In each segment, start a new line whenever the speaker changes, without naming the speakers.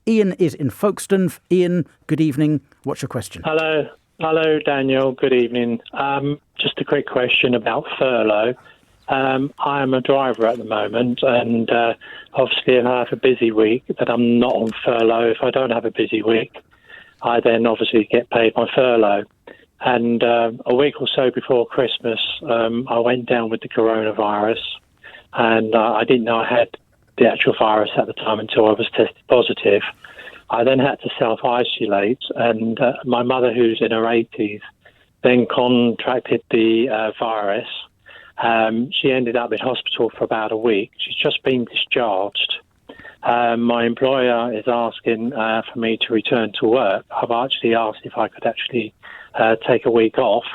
Ian is in Folkestone. Ian, good evening. What's your question?
Hello, Daniel. Good evening. Just a quick question about furlough. I am a driver at the moment, and obviously if I have a busy week, that I'm not on furlough. If I don't have a busy week, I then obviously get paid my furlough. And a week or so before Christmas, I went down with the coronavirus, and I didn't know I had the actual virus at the time until I was tested positive. I then had to self-isolate, and my mother, who's in her 80s, then contracted the virus. She ended up in hospital for about a week. She's just been discharged. My employer is asking for me to return to work. I've actually asked if I could actually take a week off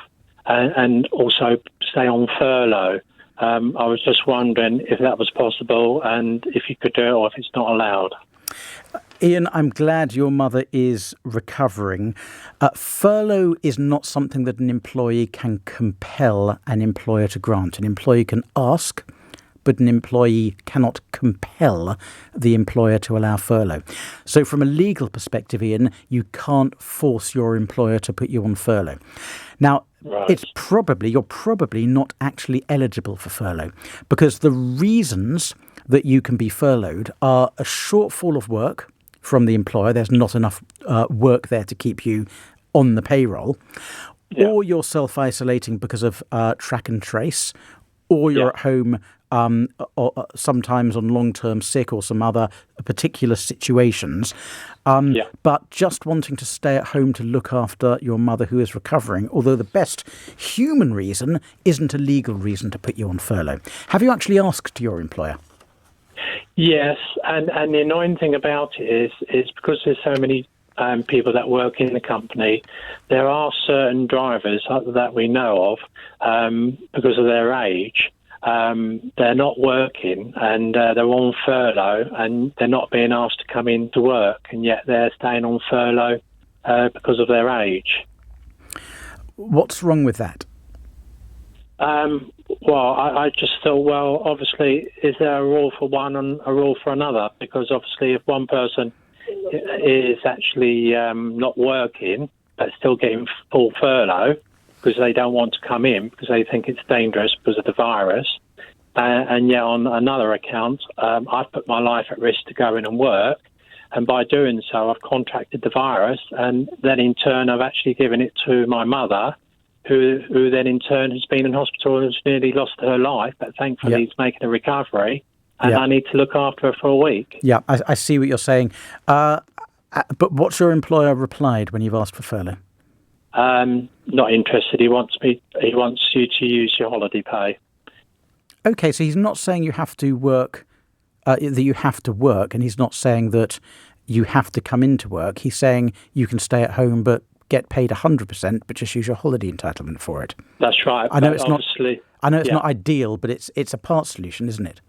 and also stay on furlough. I was just wondering if that was possible and if you could do it or if it's not allowed.
Ian, I'm glad your mother is recovering. Furlough is not something that an employee can compel an employer to grant. An employee can ask, but an employee cannot compel the employer to allow furlough. So from a legal perspective, Ian, you can't force your employer to put you on furlough. Now,
Right.
you're probably not actually eligible for furlough because the reasons that you can be furloughed are a shortfall of work from the employer. There's not enough work there to keep you on the payroll, or you're self-isolating because of track and trace, or you're at home or sometimes on long-term sick or some other particular situations. But just wanting to stay at home to look after your mother who is recovering, although the best human reason isn't a legal reason to put you on furlough. Have you actually asked your employer?
Yes, and the annoying thing about it is because there's so many people that work in the company, there are certain drivers that we know of because of their age. They're not working and they're on furlough and they're not being asked to come into work, and yet they're staying on furlough because of their age.
What's wrong with that?
Well, I just thought, well, obviously, is there a rule for one and a rule for another? Because obviously, if one person is actually not working but still getting full furlough because they don't want to come in because they think it's dangerous because of the virus, and yet on another account, I've put my life at risk to go in and work, and by doing so, I've contracted the virus, and then in turn, I've actually given it to my mother, who then in turn has been in hospital and has nearly lost her life, but thankfully is making a recovery, and I need to look after her for a week.
Yeah, I see what you're saying. But what's your employer replied when you've asked for furlough?
Not interested. He wants you to use your holiday pay.
Okay, so he's not saying you have to work, that you have to work, and he's not saying that you have to come into work. He's saying you can stay at home but get paid 100%, but just use your holiday entitlement for it.
That's right.
I know it's not
ideal,
but it's a part solution, isn't it?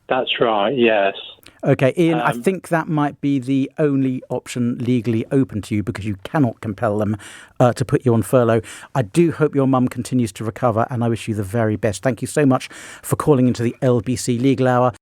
That's right. Yes.
Okay, Ian, I think that might be the only option legally open to you because you cannot compel them to put you on furlough. I do hope your mum continues to recover, and I wish you the very best. Thank you so much for calling into the LBC Legal Hour.